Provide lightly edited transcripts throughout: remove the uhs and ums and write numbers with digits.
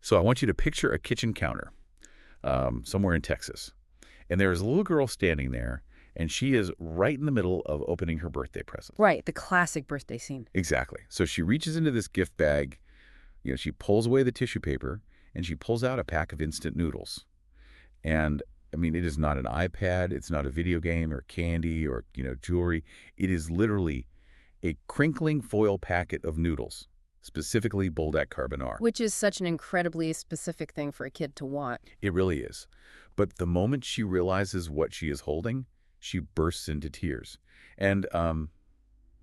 So I want you to picture a kitchen counter somewhere in Texas. And there's a little girl standing there, and she is right in the middle of opening her birthday present. Right, the classic birthday scene. Exactly. So she reaches into this gift bag, she pulls away the tissue paper, and she pulls out a pack of instant noodles. And, I mean, it is not an iPad, it's not a video game or candy or, jewelry. It is literally a crinkling foil packet of noodles, specifically Buldak Carbonara. Which is such an incredibly specific thing for a kid to want. It really is. But the moment she realizes what she is holding, she bursts into tears. And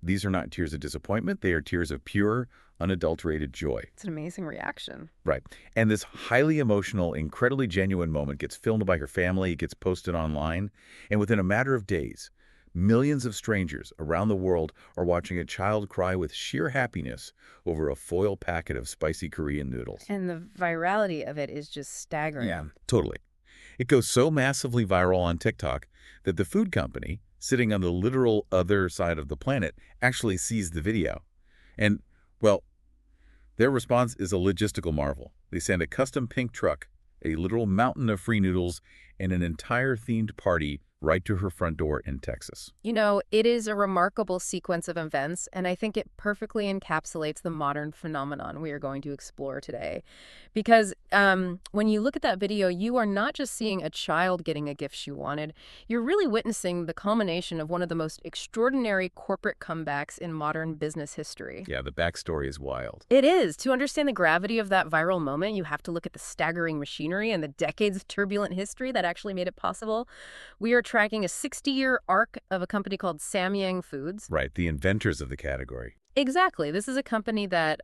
these are not tears of disappointment. They are tears of pure, unadulterated joy. It's an amazing reaction. Right. And this highly emotional, incredibly genuine moment gets filmed by her family, it gets posted online, and within a matter of days, millions of strangers around the world are watching a child cry with sheer happiness over a foil packet of spicy Korean noodles. And the virality of it is just staggering. Yeah, totally. It goes so massively viral on TikTok that the food company, sitting on the literal other side of the planet, actually sees the video. And, well, their response is a logistical marvel. They send a custom pink truck, a literal mountain of free noodles, and an entire themed party right to her front door in Texas. It is a remarkable sequence of events, and I think it perfectly encapsulates the modern phenomenon we are going to explore today. Because when you look at that video, you are not just seeing a child getting a gift she wanted, you're really witnessing the culmination of one of the most extraordinary corporate comebacks in modern business history. Yeah, the backstory is wild. It is. To understand the gravity of that viral moment, you have to look at the staggering machinery and the decades of turbulent history that actually made it possible. We are tracking a 60-year arc of a company called Samyang Foods. Right, the inventors of the category. Exactly. This is a company that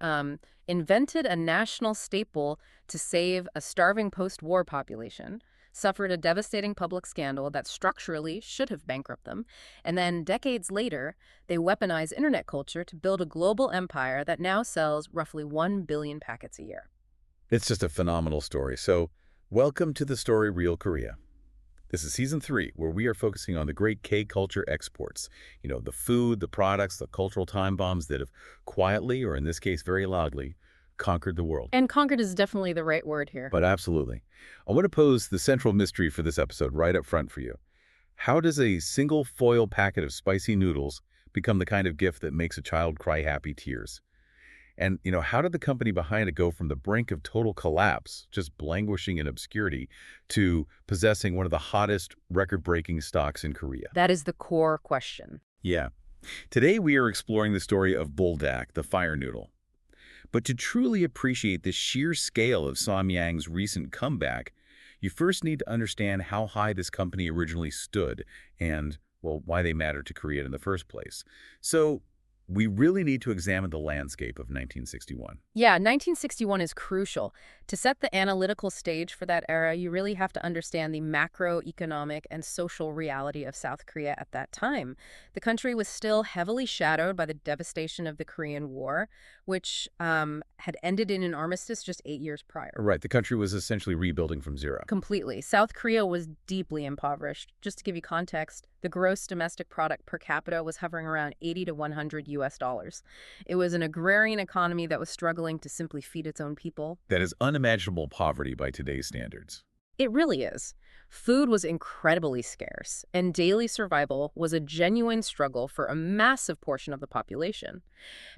invented a national staple to save a starving post-war population, suffered a devastating public scandal that structurally should have bankrupted them, and then decades later, they weaponized internet culture to build a global empire that now sells roughly 1 billion packets a year. It's just a phenomenal story. So, welcome to the story Real Korea. This is Season 3, where we are focusing on the great K-culture exports. The food, the products, the cultural time bombs that have quietly, or in this case very loudly, conquered the world. And conquered is definitely the right word here. But absolutely. I want to pose the central mystery for this episode right up front for you. How does a single foil packet of spicy noodles become the kind of gift that makes a child cry happy tears? And, how did the company behind it go from the brink of total collapse, just languishing in obscurity, to possessing one of the hottest record-breaking stocks in Korea? That is the core question. Yeah. Today we are exploring the story of Buldak, the fire noodle. But to truly appreciate the sheer scale of Samyang's recent comeback, you first need to understand how high this company originally stood and, well, why they mattered to Korea in the first place. So, we really need to examine the landscape of 1961. Yeah, 1961 is crucial. To set the analytical stage for that era, you really have to understand the macroeconomic and social reality of South Korea at that time. The country was still heavily shadowed by the devastation of the Korean War, which had ended in an armistice just 8 years prior. Right, the country was essentially rebuilding from zero. Completely. South Korea was deeply impoverished. Just to give you context, the gross domestic product per capita was hovering around 80 to 100 US dollars. It was an agrarian economy that was struggling to simply feed its own people. That is unimaginable poverty by today's standards. It really is. Food was incredibly scarce, and daily survival was a genuine struggle for a massive portion of the population.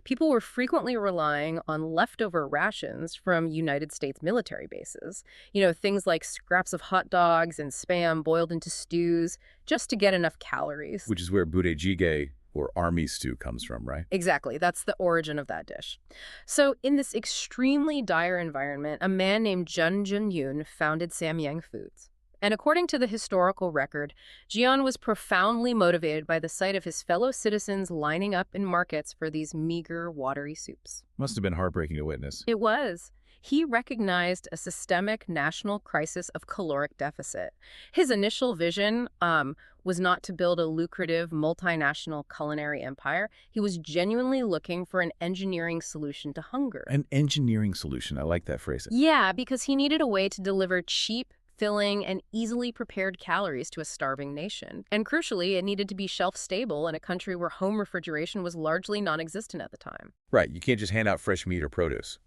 People were frequently relying on leftover rations from United States military bases. Things like scraps of hot dogs and Spam boiled into stews just to get enough calories. Which is where budae-jjigae, or army stew, comes from, right? Exactly. That's the origin of that dish. So in this extremely dire environment, a man named Jun Jun-yoon founded Samyang Foods. And according to the historical record, Jian was profoundly motivated by the sight of his fellow citizens lining up in markets for these meager, watery soups. Must have been heartbreaking to witness. It was. He recognized a systemic national crisis of caloric deficit. His initial vision was not to build a lucrative multinational culinary empire. He was genuinely looking for an engineering solution to hunger. An engineering solution. I like that phrase. Yeah, because he needed a way to deliver cheap, filling, and easily prepared calories to a starving nation. And crucially, it needed to be shelf-stable in a country where home refrigeration was largely non-existent at the time. Right. You can't just hand out fresh meat or produce.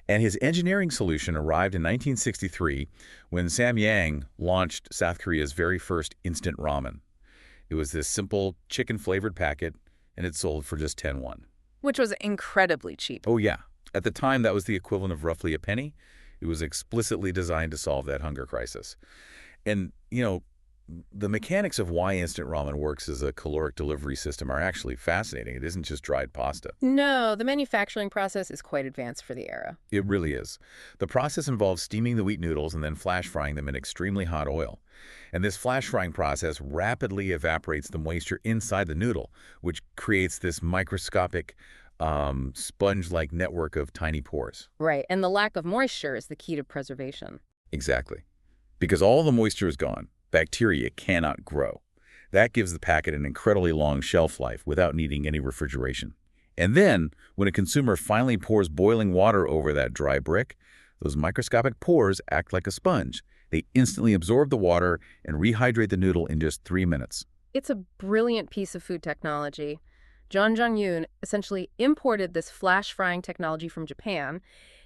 And his engineering solution arrived in 1963 when Samyang launched South Korea's very first instant ramen. It was this simple chicken-flavored packet, and it sold for just 10 won. Which was incredibly cheap. Oh, yeah. At the time, that was the equivalent of roughly a penny. It was explicitly designed to solve that hunger crisis. And, the mechanics of why instant ramen works as a caloric delivery system are actually fascinating. It isn't just dried pasta. No, the manufacturing process is quite advanced for the era. It really is. The process involves steaming the wheat noodles and then flash frying them in extremely hot oil. And this flash frying process rapidly evaporates the moisture inside the noodle, which creates this microscopic sponge-like network of tiny pores. Right, and the lack of moisture is the key to preservation. Exactly. Because all the moisture is gone, bacteria cannot grow. That gives the packet an incredibly long shelf life without needing any refrigeration. And then, when a consumer finally pours boiling water over that dry brick, those microscopic pores act like a sponge. They instantly absorb the water and rehydrate the noodle in just 3 minutes. It's a brilliant piece of food technology. John Jong-yoon essentially imported this flash frying technology from Japan.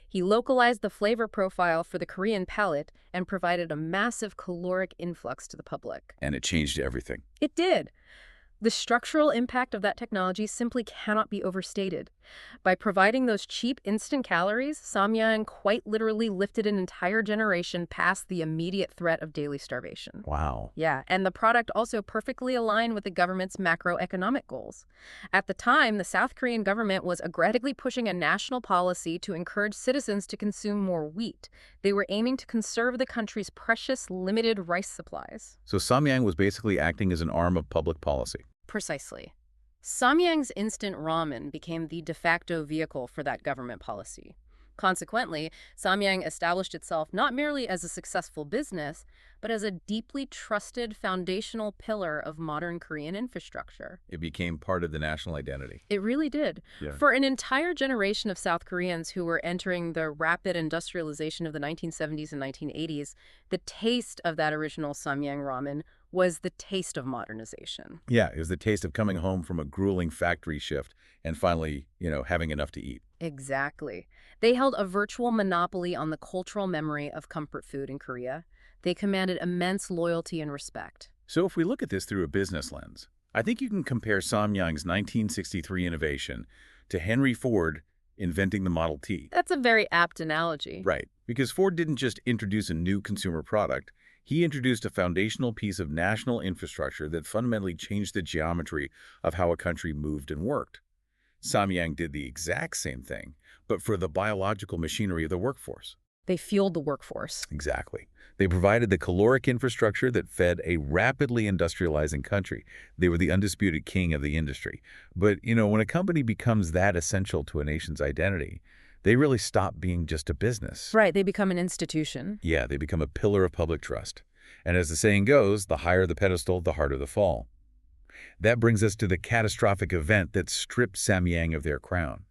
He localized the flavor profile for the Korean palate and provided a massive caloric influx to the public. And it changed everything. It did. The structural impact of that technology simply cannot be overstated. By providing those cheap instant calories, Samyang quite literally lifted an entire generation past the immediate threat of daily starvation. Wow. Yeah, and the product also perfectly aligned with the government's macroeconomic goals. At the time, the South Korean government was aggressively pushing a national policy to encourage citizens to consume more wheat. They were aiming to conserve the country's precious, limited rice supplies. So Samyang was basically acting as an arm of public policy. Precisely. Samyang's instant ramen became the de facto vehicle for that government policy. Consequently, Samyang established itself not merely as a successful business, but as a deeply trusted foundational pillar of modern Korean infrastructure. It became part of the national identity. It really did. Yeah. For an entire generation of South Koreans who were entering the rapid industrialization of the 1970s and 1980s, the taste of that original Samyang ramen was the taste of modernization. Yeah, it was the taste of coming home from a grueling factory shift and finally, having enough to eat. Exactly. They held a virtual monopoly on the cultural memory of comfort food in Korea. They commanded immense loyalty and respect. So if we look at this through a business lens, I think you can compare Samyang's 1963 innovation to Henry Ford inventing the Model T. That's a very apt analogy. Right, because Ford didn't just introduce a new consumer product. He introduced a foundational piece of national infrastructure that fundamentally changed the geometry of how a country moved and worked. Samyang did the exact same thing, but for the biological machinery of the workforce. They fueled the workforce. Exactly. They provided the caloric infrastructure that fed a rapidly industrializing country. They were the undisputed king of the industry. But, when a company becomes that essential to a nation's identity, they really stop being just a business. Right, they become an institution. Yeah, they become a pillar of public trust. And as the saying goes, the higher the pedestal, the harder the fall. That brings us to the catastrophic event that stripped Samyang of their crown.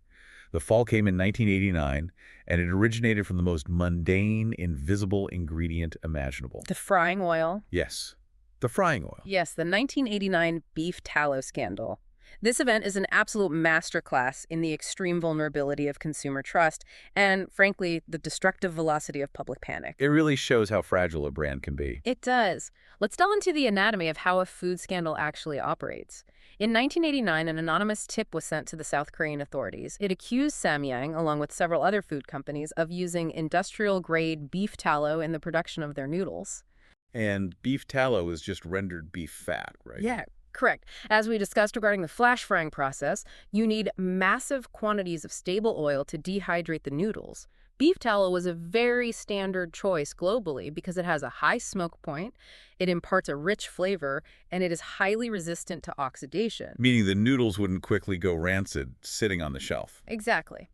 The fall came in 1989, and it originated from the most mundane, invisible ingredient imaginable. The frying oil. Yes, the frying oil. Yes, the 1989 beef tallow scandal. This event is an absolute masterclass in the extreme vulnerability of consumer trust and, frankly, the destructive velocity of public panic. It really shows how fragile a brand can be. It does. Let's delve into the anatomy of how a food scandal actually operates. In 1989, an anonymous tip was sent to the South Korean authorities. It accused Samyang, along with several other food companies, of using industrial-grade beef tallow in the production of their noodles. And beef tallow is just rendered beef fat, right? Yeah. Correct. As we discussed regarding the flash frying process, you need massive quantities of stable oil to dehydrate the noodles. Beef tallow was a very standard choice globally because it has a high smoke point, it imparts a rich flavor, and it is highly resistant to oxidation. Meaning the noodles wouldn't quickly go rancid sitting on the shelf. Exactly.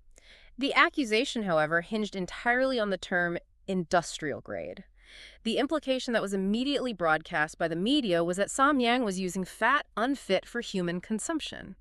The accusation, however, hinged entirely on the term industrial grade. The implication that was immediately broadcast by the media was that Samyang was using fat unfit for human consumption.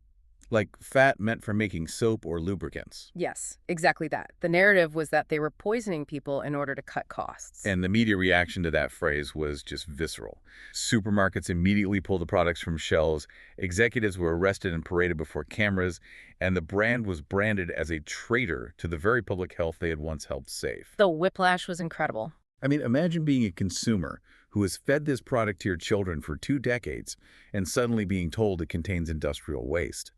Like fat meant for making soap or lubricants. Yes, exactly that. The narrative was that they were poisoning people in order to cut costs. And the media reaction to that phrase was just visceral. Supermarkets immediately pulled the products from shelves, executives were arrested and paraded before cameras, and the brand was branded as a traitor to the very public health they had once helped save. The whiplash was incredible. I mean, imagine being a consumer who has fed this product to your children for 2 decades and suddenly being told it contains industrial waste.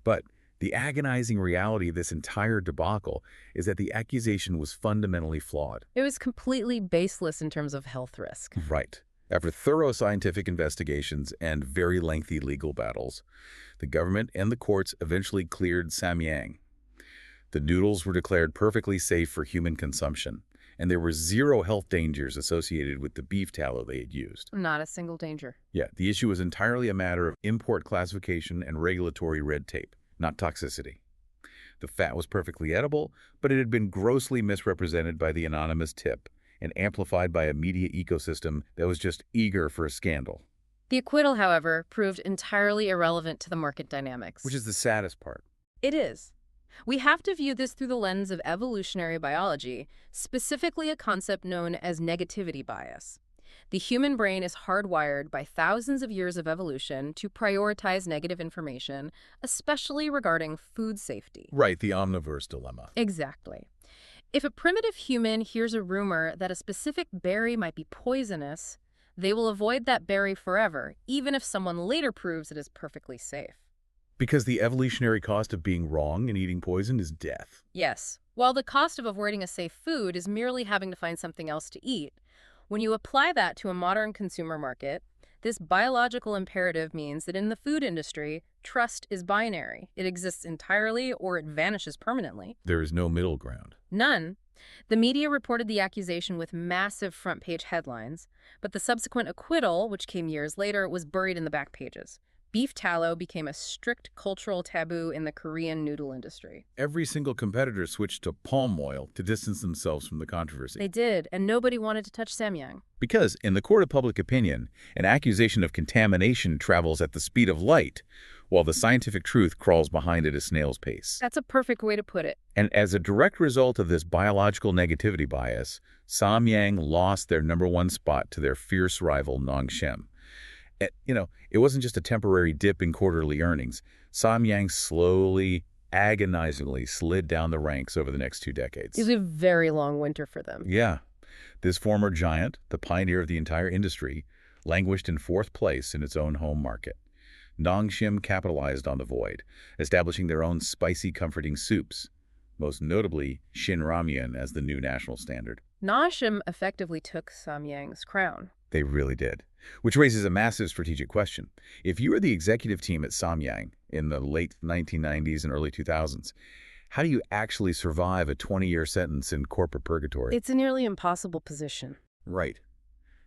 But the agonizing reality of this entire debacle is that the accusation was fundamentally flawed. It was completely baseless in terms of health risk. Right. After thorough scientific investigations and very lengthy legal battles, the government and the courts eventually cleared Samyang. The noodles were declared perfectly safe for human consumption, and there were 0 health dangers associated with the beef tallow they had used. Not a single danger. Yeah, the issue was entirely a matter of import classification and regulatory red tape, not toxicity. The fat was perfectly edible, but it had been grossly misrepresented by the anonymous tip and amplified by a media ecosystem that was just eager for a scandal. The acquittal, however, proved entirely irrelevant to the market dynamics. Which is the saddest part. It is. We have to view this through the lens of evolutionary biology, specifically a concept known as negativity bias. The human brain is hardwired by thousands of years of evolution to prioritize negative information, especially regarding food safety. Right, the omnivore's dilemma. Exactly. If a primitive human hears a rumor that a specific berry might be poisonous, they will avoid that berry forever, even if someone later proves it is perfectly safe. Because the evolutionary cost of being wrong and eating poison is death. Yes. While the cost of avoiding a safe food is merely having to find something else to eat, when you apply that to a modern consumer market, this biological imperative means that in the food industry, trust is binary. It exists entirely or it vanishes permanently. There is no middle ground. None. The media reported the accusation with massive front-page headlines, but the subsequent acquittal, which came years later, was buried in the back pages. Beef tallow became a strict cultural taboo in the Korean noodle industry. Every single competitor switched to palm oil to distance themselves from the controversy. They did, and nobody wanted to touch Samyang. Because, in the court of public opinion, an accusation of contamination travels at the speed of light, while the scientific truth crawls behind at a snail's pace. That's a perfect way to put it. And as a direct result of this biological negativity bias, Samyang lost their #1 spot to their fierce rival Nongshim. It wasn't just a temporary dip in quarterly earnings. Samyang slowly, agonizingly slid down the ranks over the next 2 decades. It was a very long winter for them. Yeah. This former giant, the pioneer of the entire industry, languished in 4th place in its own home market. Nongshim capitalized on the void, establishing their own spicy, comforting soups, most notably Shin Ramyun as the new national standard. Nongshim effectively took Samyang's crown. They really did. Which raises a massive strategic question. If you were the executive team at Samyang in the late 1990s and early 2000s, how do you actually survive a 20-year sentence in corporate purgatory? It's a nearly impossible position. Right.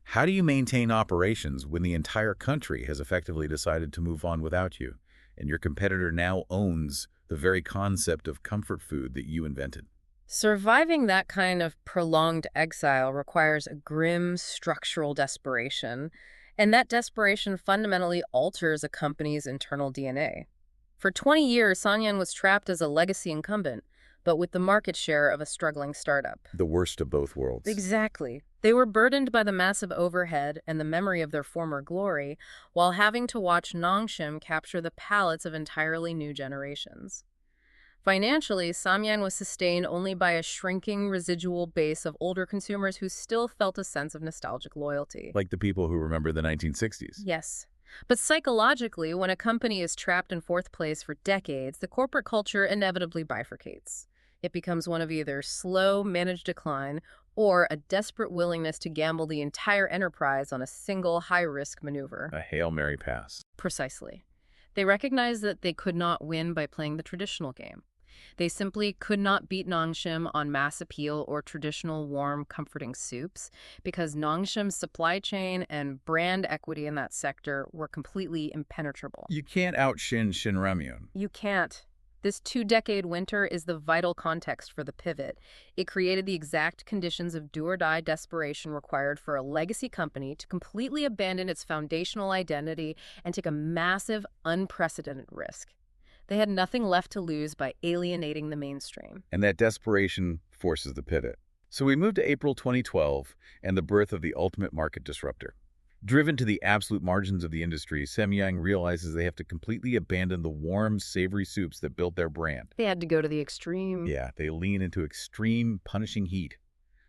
How do you maintain operations when the entire country has effectively decided to move on without you, and your competitor now owns the very concept of comfort food that you invented? Surviving that kind of prolonged exile requires a grim structural desperation, and that desperation fundamentally alters a company's internal DNA. For 20 years, Samyang was trapped as a legacy incumbent, but with the market share of a struggling startup. The worst of both worlds. Exactly. They were burdened by the massive overhead and the memory of their former glory, while having to watch Nongshim capture the palates of entirely new generations. Financially, Samyang was sustained only by a shrinking residual base of older consumers who still felt a sense of nostalgic loyalty. Like the people who remember the 1960s. Yes. But psychologically, when a company is trapped in 4th place for decades, the corporate culture inevitably bifurcates. It becomes one of either slow, managed decline or a desperate willingness to gamble the entire enterprise on a single high-risk maneuver. A Hail Mary pass. Precisely. They recognized that they could not win by playing the traditional game. They simply could not beat Nongshim on mass appeal or traditional warm, comforting soups because Nongshim's supply chain and brand equity in that sector were completely impenetrable. You can't out-Shin Ramyun. You can't. This 2-decade winter is the vital context for the pivot. It created the exact conditions of do-or-die desperation required for a legacy company to completely abandon its foundational identity and take a massive, unprecedented risk. They had nothing left to lose by alienating the mainstream. And that desperation forces the pivot. So we move to April 2012 and the birth of the ultimate market disruptor. Driven to the absolute margins of the industry, Samyang realizes they have to completely abandon the warm, savory soups that built their brand. They had to go to the extreme. Yeah, they lean into extreme, punishing heat.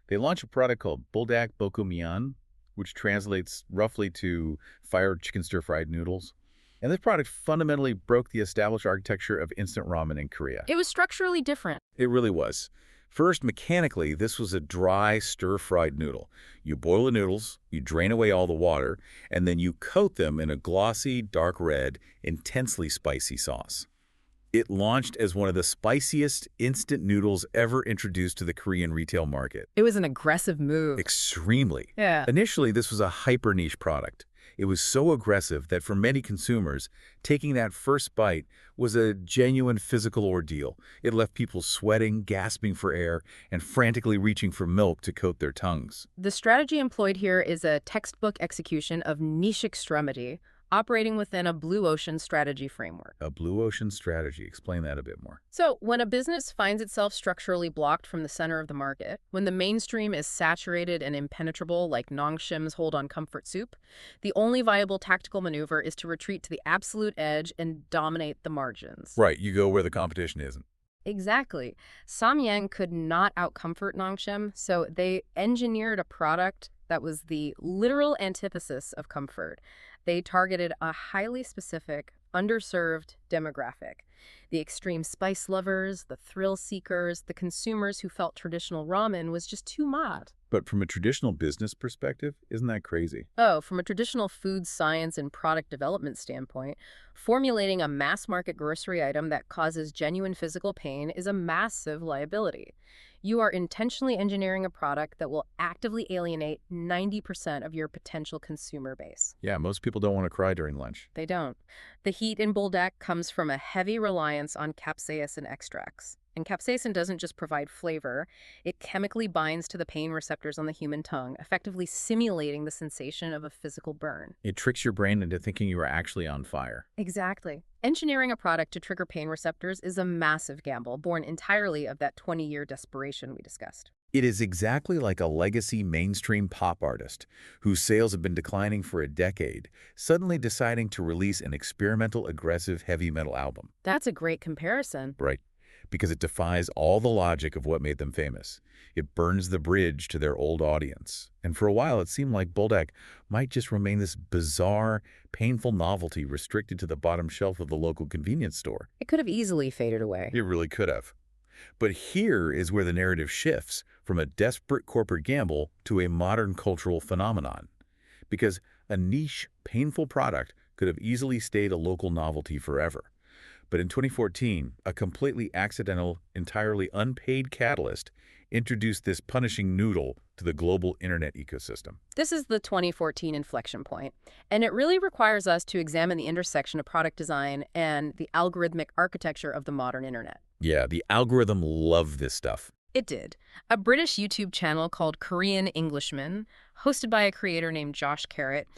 They launch a product called Buldak Bokumian, which translates roughly to fire chicken stir-fried noodles. And this product fundamentally broke the established architecture of instant ramen in Korea. It was structurally different. It really was. First, mechanically, this was a dry, stir-fried noodle. You boil the noodles, you drain away all the water, and then you coat them in a glossy, dark red, intensely spicy sauce. It launched as one of the spiciest instant noodles ever introduced to the Korean retail market. It was an aggressive move. Extremely. Yeah. Initially, this was a hyper-niche product. It was so aggressive that for many consumers, taking that first bite was a genuine physical ordeal. It left people sweating, gasping for air, and frantically reaching for milk to coat their tongues. The strategy employed here is a textbook execution of niche extremity, operating within a blue ocean strategy framework. A blue ocean strategy. Explain that a bit more. So, when a business finds itself structurally blocked from the center of the market, when the mainstream is saturated and impenetrable like Nongshim's hold on comfort soup, the only viable tactical maneuver is to retreat to the absolute edge and dominate the margins. Right, you go where the competition isn't. Exactly. Samyang could not outcomfort Nongshim, so they engineered a product that was the literal antithesis of comfort. They targeted a highly specific, underserved demographic. The extreme spice lovers, the thrill seekers, the consumers who felt traditional ramen was just too much. But from a traditional business perspective, isn't that crazy? Oh, from a traditional food science and product development standpoint, formulating a mass-market grocery item that causes genuine physical pain is a massive liability. You are intentionally engineering a product that will actively alienate 90% of your potential consumer base. Yeah, most people don't want to cry during lunch. They don't. The heat in Buldak comes from a heavy reliance on capsaicin extracts. And capsaicin doesn't just provide flavor, it chemically binds to the pain receptors on the human tongue, effectively simulating the sensation of a physical burn. It tricks your brain into thinking you are actually on fire. Exactly. Engineering a product to trigger pain receptors is a massive gamble, born entirely of that 20-year desperation we discussed. It is exactly like a legacy mainstream pop artist whose sales have been declining for a decade, suddenly deciding to release an experimental, aggressive heavy metal album. That's a great comparison. Right. Because it defies all the logic of what made them famous. It burns the bridge to their old audience. And for a while, it seemed like Buldak might just remain this bizarre, painful novelty restricted to the bottom shelf of the local convenience store. It could have easily faded away. It really could have. But here is where the narrative shifts from a desperate corporate gamble to a modern cultural phenomenon. Because a niche, painful product could have easily stayed a local novelty forever. But in 2014, a completely accidental, entirely unpaid catalyst introduced this punishing noodle to the global internet ecosystem. This is the 2014 inflection point, and it really requires us to examine the intersection of product design and the algorithmic architecture of the modern internet. Yeah, the algorithm loved this stuff. It did. A British YouTube channel called Korean Englishmen, hosted by a creator named Josh Carrot,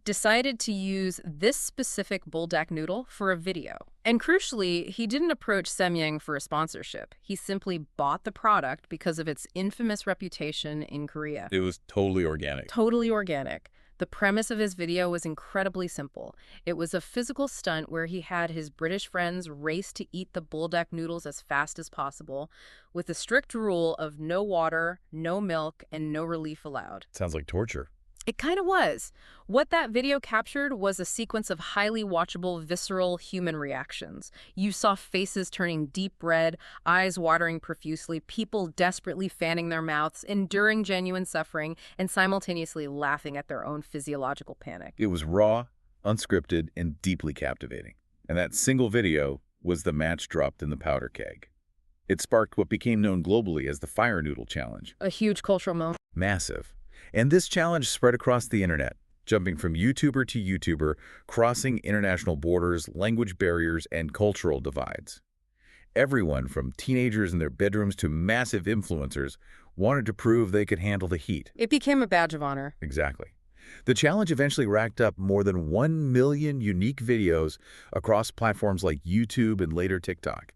decided to use this specific Buldak noodle for a video. And crucially, he didn't approach Samyang for a sponsorship. He simply bought the product because of its infamous reputation in Korea. It was totally organic. Totally organic. The premise of his video was incredibly simple. It was a physical stunt where he had his British friends race to eat the Buldak noodles as fast as possible, with a strict rule of no water, no milk, and no relief allowed. Sounds like torture. It kind of was. What that video captured was a sequence of highly watchable, visceral human reactions. You saw faces turning deep red, eyes watering profusely, people desperately fanning their mouths, enduring genuine suffering, and simultaneously laughing at their own physiological panic. It was raw, unscripted, and deeply captivating. And that single video was the match dropped in the powder keg. It sparked what became known globally as the Fire Noodle Challenge. A huge cultural moment. Massive. And this challenge spread across the internet, jumping from YouTuber to YouTuber, crossing international borders, language barriers, and cultural divides. Everyone from teenagers in their bedrooms to massive influencers wanted to prove they could handle the heat. It became a badge of honor. Exactly. The challenge eventually racked up more than 1 million unique videos across platforms like YouTube and later TikTok.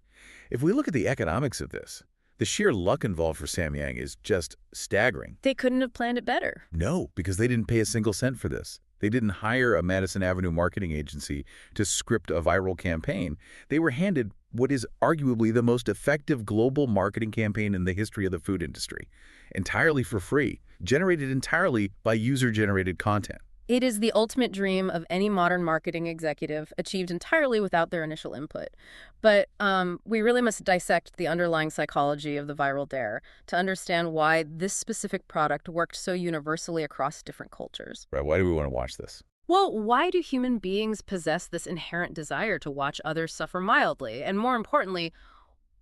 If we look at the economics of this, the sheer luck involved for Samyang is just staggering. They couldn't have planned it better. No, because they didn't pay a single cent for this. They didn't hire a Madison Avenue marketing agency to script a viral campaign. They were handed what is arguably the most effective global marketing campaign in the history of the food industry, entirely for free, generated entirely by user-generated content. It is the ultimate dream of any modern marketing executive, achieved entirely without their initial input. But we really must dissect the underlying psychology of the viral dare to understand why this specific product worked so universally across different cultures. Right, why do we want to watch this? Well, why do human beings possess this inherent desire to watch others suffer mildly? And more importantly,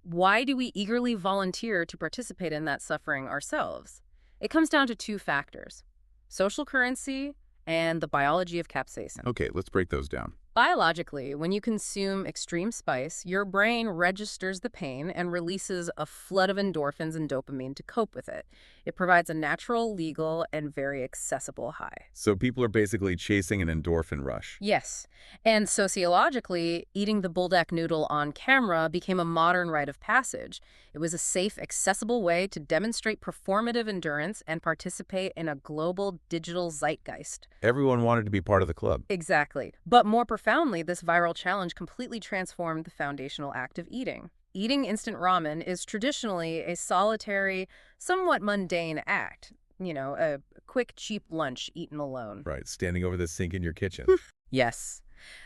why do we eagerly volunteer to participate in that suffering ourselves? It comes down to two factors: social currency and the biology of capsaicin. Okay, let's break those down. Biologically, when you consume extreme spice, your brain registers the pain and releases a flood of endorphins and dopamine to cope with it. It provides a natural, legal, and very accessible high. So people are basically chasing an endorphin rush. Yes. And sociologically, eating the Buldak noodle on camera became a modern rite of passage. It was a safe, accessible way to demonstrate performative endurance and participate in a global digital zeitgeist. Everyone wanted to be part of the club. Exactly. But more profoundly, this viral challenge completely transformed the foundational act of eating. Eating instant ramen is traditionally a solitary, somewhat mundane act. You know, a quick, cheap lunch eaten alone. Right, standing over the sink in your kitchen. Yes.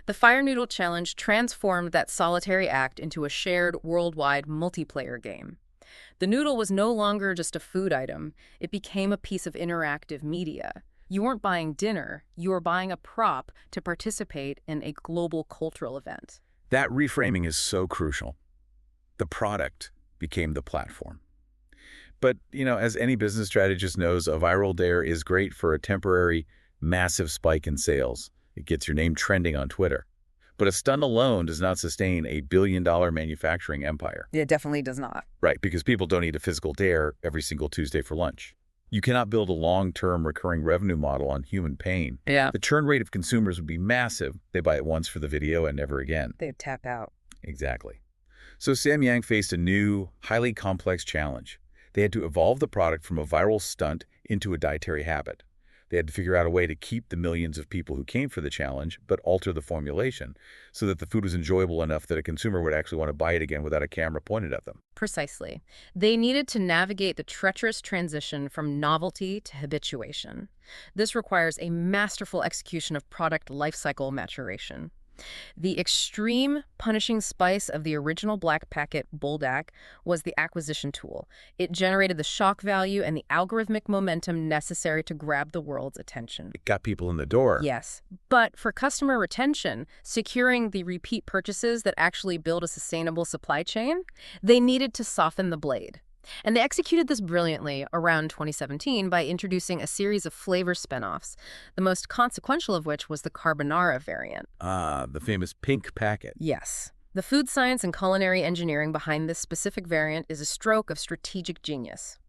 The Fire Noodle challenge transformed that solitary act into a shared, worldwide multiplayer game. The noodle was no longer just a food item. It became a piece of interactive media. You weren't buying dinner, you were buying a prop to participate in a global cultural event. That reframing is so crucial. The product became the platform. But, as any business strategist knows, a viral dare is great for a temporary, massive spike in sales. It gets your name trending on Twitter. But a stunt alone does not sustain a billion-dollar manufacturing empire. It definitely does not. Right, because people don't eat a physical dare every single Tuesday for lunch. You cannot build a long-term recurring revenue model on human pain. Yeah. The churn rate of consumers would be massive. They buy it once for the video and never again. They'd tap out. Exactly. So Samyang faced a new, highly complex challenge. They had to evolve the product from a viral stunt into a dietary habit. They had to figure out a way to keep the millions of people who came for the challenge, but alter the formulation so that the food was enjoyable enough that a consumer would actually want to buy it again without a camera pointed at them. Precisely. They needed to navigate the treacherous transition from novelty to habituation. This requires a masterful execution of product lifecycle maturation. The extreme punishing spice of the original black packet Buldak was the acquisition tool. It generated the shock value and the algorithmic momentum necessary to grab the world's attention. It got people in the door. Yes, but for customer retention, securing the repeat purchases that actually build a sustainable supply chain, they needed to soften the blade. And they executed this brilliantly around 2017 by introducing a series of flavor spinoffs, the most consequential of which was the Carbonara variant. Ah, the famous pink packet. Yes. The food science and culinary engineering behind this specific variant is a stroke of strategic genius.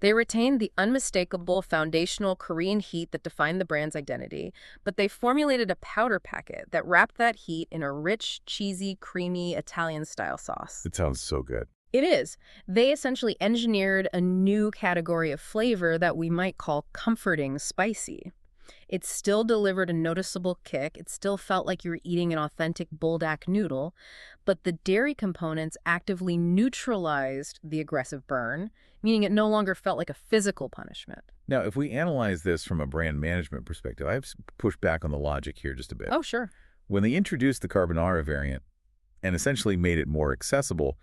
They retained the unmistakable foundational Korean heat that defined the brand's identity, but they formulated a powder packet that wrapped that heat in a rich, cheesy, creamy Italian-style sauce. It sounds so good. It is. They essentially engineered a new category of flavor that we might call comforting spicy. It still delivered a noticeable kick. It still felt like you were eating an authentic Buldak noodle, but the dairy components actively neutralized the aggressive burn, meaning it no longer felt like a physical punishment. Now, if we analyze this from a brand management perspective, I have pushed back on the logic here just a bit. Oh, sure. When they introduced the Carbonara variant and essentially made it more accessible,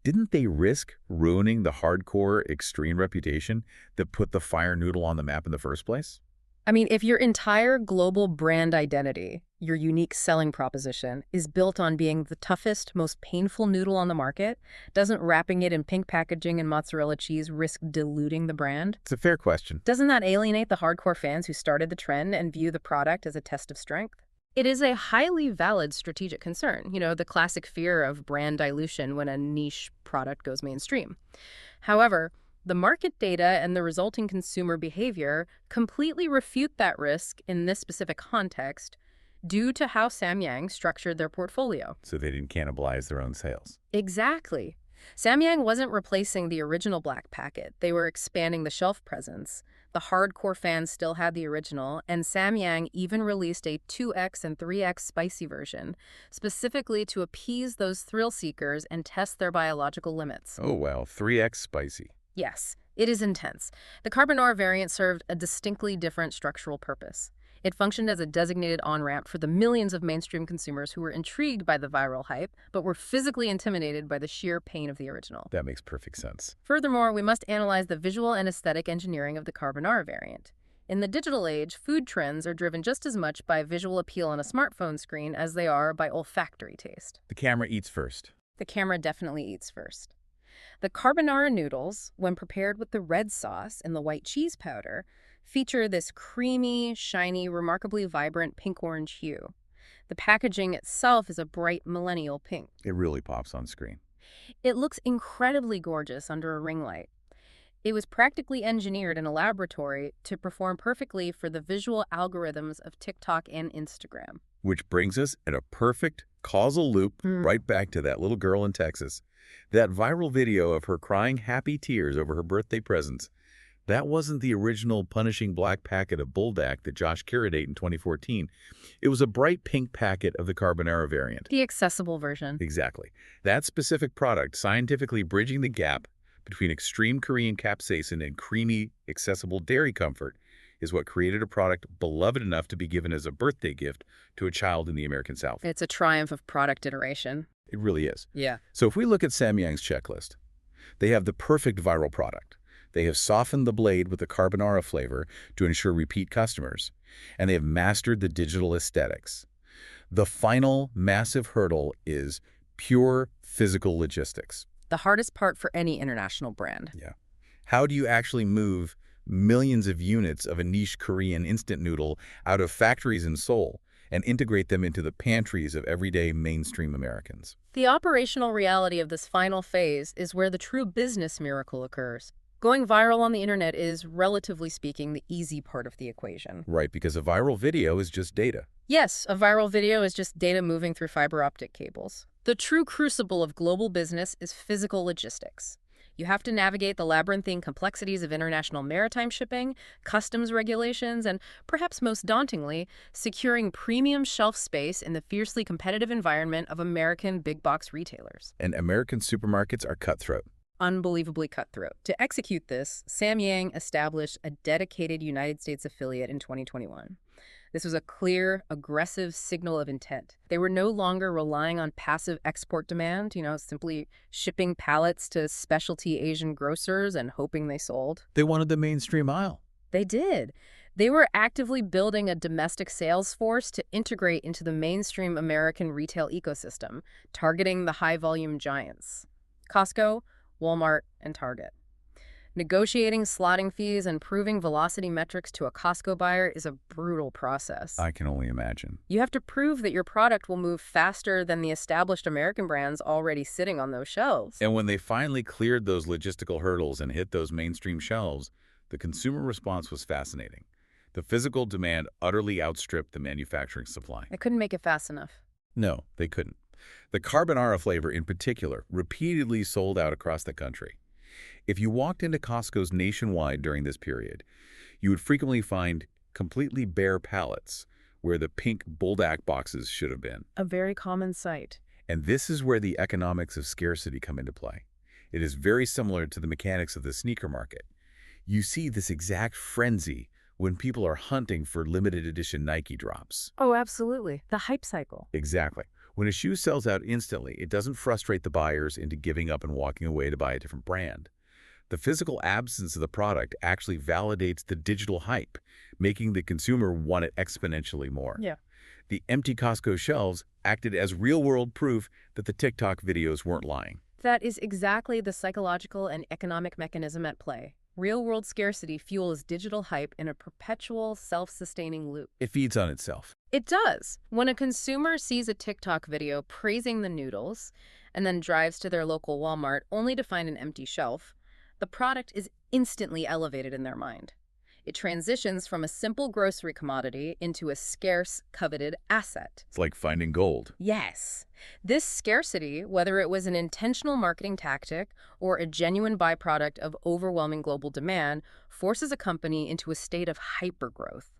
didn't they risk ruining the hardcore extreme reputation that put the Fire Noodle on the map in the first place? I mean, if your entire global brand identity, your unique selling proposition, is built on being the toughest, most painful noodle on the market, doesn't wrapping it in pink packaging and mozzarella cheese risk diluting the brand? It's a fair question. Doesn't that alienate the hardcore fans who started the trend and view the product as a test of strength? It is a highly valid strategic concern, the classic fear of brand dilution when a niche product goes mainstream. However, The market data and the resulting consumer behavior completely refute that risk in this specific context due to how Samyang structured their portfolio. So they didn't cannibalize their own sales. Exactly. Samyang wasn't replacing the original black packet. They were expanding the shelf presence. The hardcore fans still had the original, and Samyang even released a 2x and 3x spicy version, specifically to appease those thrill seekers and test their biological limits. Oh, wow. 3x spicy. Yes, it is intense. The Carbonara variant served a distinctly different structural purpose. It functioned as a designated on-ramp for the millions of mainstream consumers who were intrigued by the viral hype, but were physically intimidated by the sheer pain of the original. That makes perfect sense. Furthermore, we must analyze the visual and aesthetic engineering of the Carbonara variant. In the digital age, food trends are driven just as much by visual appeal on a smartphone screen as they are by olfactory taste. The camera eats first. The camera definitely eats first. The carbonara noodles, when prepared with the red sauce and the white cheese powder, feature this creamy, shiny, remarkably vibrant pink-orange hue. The packaging itself is a bright millennial pink. It really pops on screen. It looks incredibly gorgeous under a ring light. It was practically engineered in a laboratory to perform perfectly for the visual algorithms of TikTok and Instagram. Which brings us in a perfect causal loop right back to that little girl in Texas. That viral video of her crying happy tears over her birthday presents. That wasn't the original punishing black packet of Buldak that Josh carried in 2014. It was a bright pink packet of the Carbonara variant. The accessible version. Exactly. That specific product, scientifically bridging the gap between extreme Korean capsaicin and creamy, accessible dairy comfort, is what created a product beloved enough to be given as a birthday gift to a child in the American South. It's a triumph of product iteration. It really is. Yeah. So if we look at Samyang's checklist, they have the perfect viral product. They have softened the blade with the carbonara flavor to ensure repeat customers, and they have mastered the digital aesthetics. The final massive hurdle is pure physical logistics. The hardest part for any international brand. Yeah. How do you actually move millions of units of a niche Korean instant noodle out of factories in Seoul and integrate them into the pantries of everyday mainstream Americans? The operational reality of this final phase is where the true business miracle occurs. Going viral on the internet is, relatively speaking, the easy part of the equation. Right, because a viral video is just data. Yes, a viral video is just data moving through fiber optic cables. The true crucible of global business is physical logistics. You have to navigate the labyrinthine complexities of international maritime shipping, customs regulations, and, perhaps most dauntingly, securing premium shelf space in the fiercely competitive environment of American big-box retailers. And American supermarkets are cutthroat. Unbelievably cutthroat. To execute this, Samyang established a dedicated United States affiliate in 2021. This was a clear, aggressive signal of intent. They were no longer relying on passive export demand, simply shipping pallets to specialty Asian grocers and hoping they sold. They wanted the mainstream aisle. They did. They were actively building a domestic sales force to integrate into the mainstream American retail ecosystem, targeting the high-volume giants: Costco, Walmart, and Target. Negotiating slotting fees and proving velocity metrics to a Costco buyer is a brutal process. I can only imagine. You have to prove that your product will move faster than the established American brands already sitting on those shelves. And when they finally cleared those logistical hurdles and hit those mainstream shelves, the consumer response was fascinating. The physical demand utterly outstripped the manufacturing supply. They couldn't make it fast enough. No, they couldn't. The carbonara flavor in particular repeatedly sold out across the country. If you walked into Costco's nationwide during this period, you would frequently find completely bare pallets where the pink Buldak boxes should have been. A very common sight. And this is where the economics of scarcity come into play. It is very similar to the mechanics of the sneaker market. You see this exact frenzy when people are hunting for limited edition Nike drops. Oh, absolutely. The hype cycle. Exactly. When a shoe sells out instantly, it doesn't frustrate the buyers into giving up and walking away to buy a different brand. The physical absence of the product actually validates the digital hype, making the consumer want it exponentially more. Yeah. The empty Costco shelves acted as real-world proof that the TikTok videos weren't lying. That is exactly the psychological and economic mechanism at play. Real-world scarcity fuels digital hype in a perpetual, self-sustaining loop. It feeds on itself. It does. When a consumer sees a TikTok video praising the noodles and then drives to their local Walmart only to find an empty shelf, The product is instantly elevated in their mind. It transitions from a simple grocery commodity into a scarce, coveted asset. It's like finding gold. Yes. This scarcity, whether it was an intentional marketing tactic or a genuine byproduct of overwhelming global demand, forces a company into a state of hypergrowth.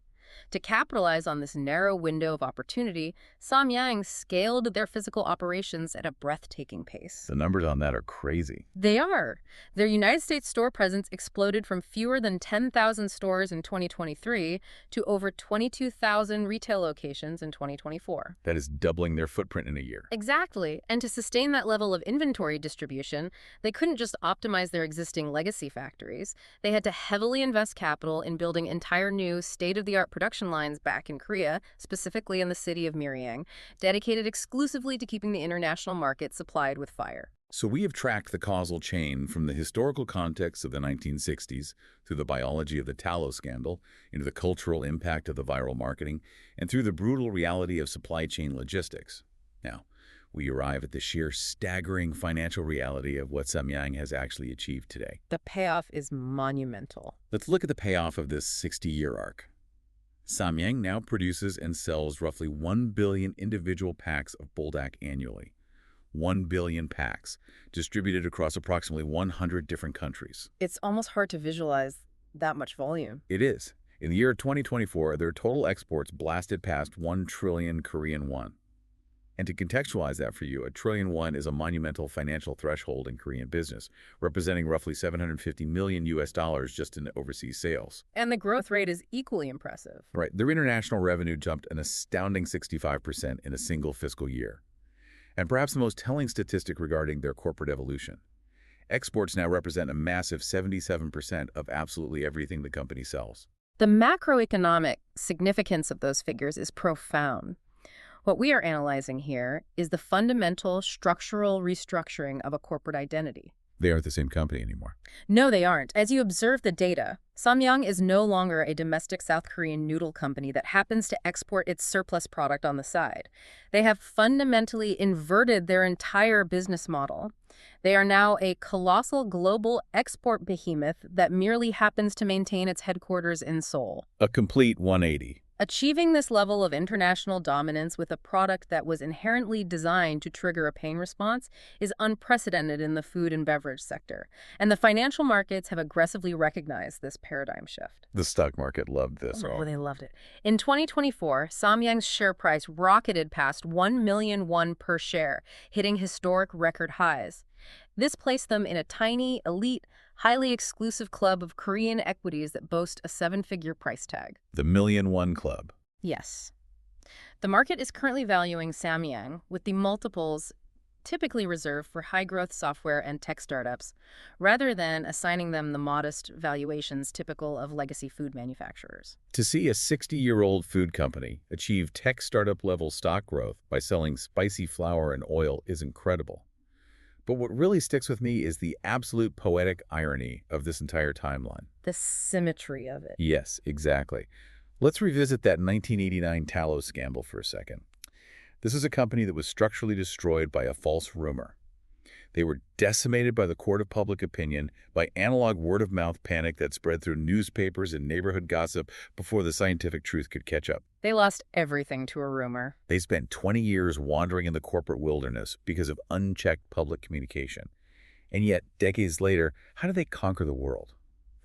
To capitalize on this narrow window of opportunity, Samyang scaled their physical operations at a breathtaking pace. The numbers on that are crazy. They are. Their United States store presence exploded from fewer than 10,000 stores in 2023 to over 22,000 retail locations in 2024. That is doubling their footprint in a year. Exactly. And to sustain that level of inventory distribution, they couldn't just optimize their existing legacy factories. They had to heavily invest capital in building entire new state-of-the-art production lines back in Korea, specifically in the city of Miryang, dedicated exclusively to keeping the international market supplied with fire. So we have tracked the causal chain from the historical context of the 1960s through the biology of the tallow scandal, into the cultural impact of the viral marketing, and through the brutal reality of supply chain logistics. Now, we arrive at the sheer staggering financial reality of what Samyang has actually achieved today. The payoff is monumental. Let's look at the payoff of this 60-year arc. Samyang now produces and sells roughly 1 billion individual packs of Buldak annually. 1 billion packs, distributed across approximately 100 different countries. It's almost hard to visualize that much volume. It is. In the year 2024, their total exports blasted past 1 trillion Korean won. And to contextualize that for you, 1 trillion won is a monumental financial threshold in Korean business, representing roughly $750 million just in overseas sales. And the growth rate is equally impressive. Right. Their international revenue jumped an astounding 65% in a single fiscal year. And perhaps the most telling statistic regarding their corporate evolution. Exports now represent a massive 77% of absolutely everything the company sells. The macroeconomic significance of those figures is profound. What we are analyzing here is the fundamental structural restructuring of a corporate identity. They aren't the same company anymore. No, they aren't. As you observe the data, Samyang is no longer a domestic South Korean noodle company that happens to export its surplus product on the side. They have fundamentally inverted their entire business model. They are now a colossal global export behemoth that merely happens to maintain its headquarters in Seoul. A complete 180. Achieving this level of international dominance with a product that was inherently designed to trigger a pain response is unprecedented in the food and beverage sector, and the financial markets have aggressively recognized this paradigm shift. The stock market loved this. Oh, they loved it. In 2024, Samyang's share price rocketed past 1 million won per share, hitting historic record highs. This placed them in a tiny, elite, highly exclusive club of Korean equities that boast a 7-figure price tag. The Million One Club. Yes. The market is currently valuing Samyang with the multiples typically reserved for high-growth software and tech startups, rather than assigning them the modest valuations typical of legacy food manufacturers. To see a 60-year-old food company achieve tech startup-level stock growth by selling spicy flour and oil is incredible. But what really sticks with me is the absolute poetic irony of this entire timeline. The symmetry of it. Yes, exactly. Let's revisit that 1989 tallow scandal for a second. This is a company that was structurally destroyed by a false rumor. They were decimated by the court of public opinion, by analog word-of-mouth panic that spread through newspapers and neighborhood gossip before the scientific truth could catch up. They lost everything to a rumor. They spent 20 years wandering in the corporate wilderness because of unchecked public communication. And yet, decades later, how did they conquer the world?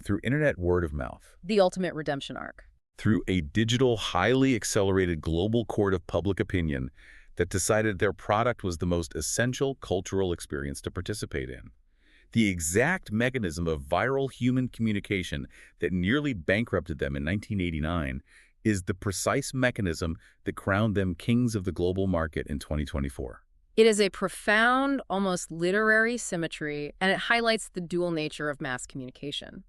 Through internet word-of-mouth. The ultimate redemption arc. Through a digital, highly accelerated global court of public opinion that decided their product was the most essential cultural experience to participate in. The exact mechanism of viral human communication that nearly bankrupted them in 1989 is the precise mechanism that crowned them kings of the global market in 2024. It is a profound, almost literary symmetry, and it highlights the dual nature of mass communication.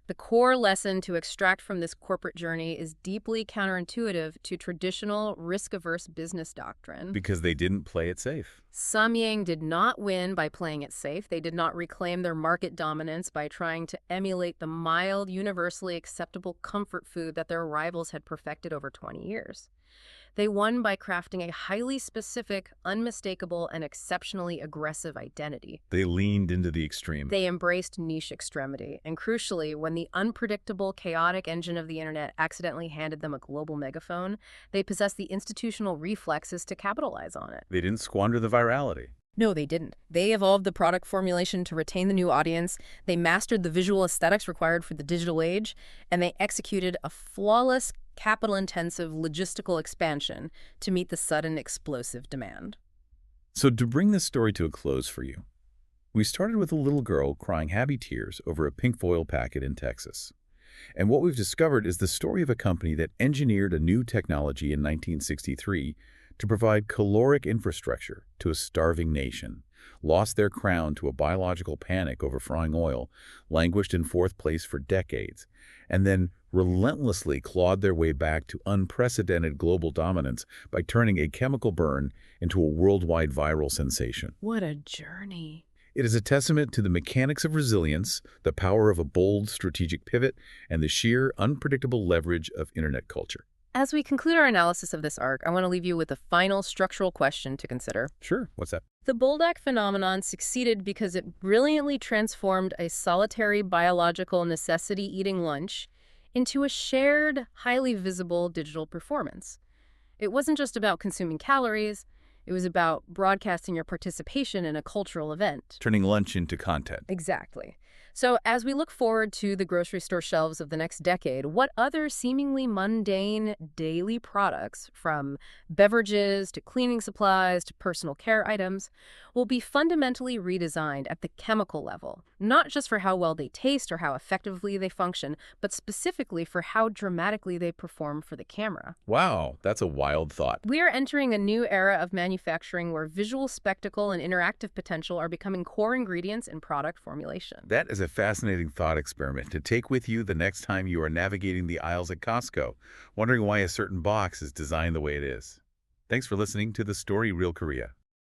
The core lesson to extract from this corporate journey is deeply counterintuitive to traditional risk-averse business doctrine. Because they didn't play it safe. Samyang did not win by playing it safe. They did not reclaim their market dominance by trying to emulate the mild, universally acceptable comfort food that their rivals had perfected over 20 years. They won by crafting a highly specific, unmistakable, and exceptionally aggressive identity. They leaned into the extreme. They embraced niche extremity, and crucially, when the unpredictable, chaotic engine of the internet accidentally handed them a global megaphone, they possessed the institutional reflexes to capitalize on it. They didn't squander the virality. No, they didn't. They evolved the product formulation to retain the new audience, they mastered the visual aesthetics required for the digital age, and they executed a flawless, capital-intensive logistical expansion to meet the sudden explosive demand. So to bring this story to a close for you, we started with a little girl crying happy tears over a pink foil packet in Texas. And what we've discovered is the story of a company that engineered a new technology in 1963 to provide caloric infrastructure to a starving nation, lost their crown to a biological panic over frying oil, languished in fourth place for decades, and then relentlessly clawed their way back to unprecedented global dominance by turning a chemical burn into a worldwide viral sensation. What a journey. It is a testament to the mechanics of resilience, the power of a bold strategic pivot, and the sheer unpredictable leverage of internet culture. As we conclude our analysis of this arc, I want to leave you with a final structural question to consider. Sure, what's that? The Buldak phenomenon succeeded because it brilliantly transformed a solitary biological necessity eating lunch into a shared, highly visible digital performance. It wasn't just about consuming calories, it was about broadcasting your participation in a cultural event. Turning lunch into content. Exactly. So as we look forward to the grocery store shelves of the next decade, what other seemingly mundane daily products, from beverages to cleaning supplies to personal care items, will be fundamentally redesigned at the chemical level, not just for how well they taste or how effectively they function, but specifically for how dramatically they perform for the camera? Wow, that's a wild thought. We are entering a new era of manufacturing where visual spectacle and interactive potential are becoming core ingredients in product formulation. That is a fascinating thought experiment to take with you the next time you are navigating the aisles at Costco, wondering why a certain box is designed the way it is. Thanks for listening to The Story Real Korea.